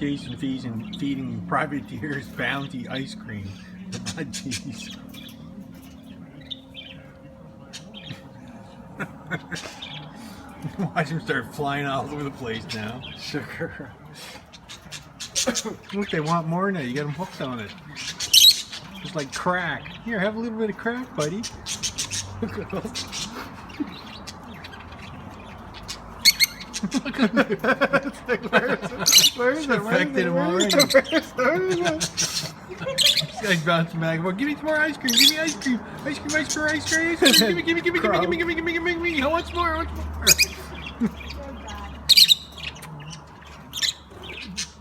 Jason feeding privateers bounty ice cream. The Budgies. Watch him start flying all over the place now. Sugar. Look, they want more now. You got them hooked on it. Just like crack. Here, have a little bit of crack, buddy. Look at those. Look at that. Where is it? Affected him already. This guy's bouncing back. Well, give me some more ice cream. Give me ice cream. Ice cream, ice cream, ice cream, ice cream. Give me. How much more? How much more?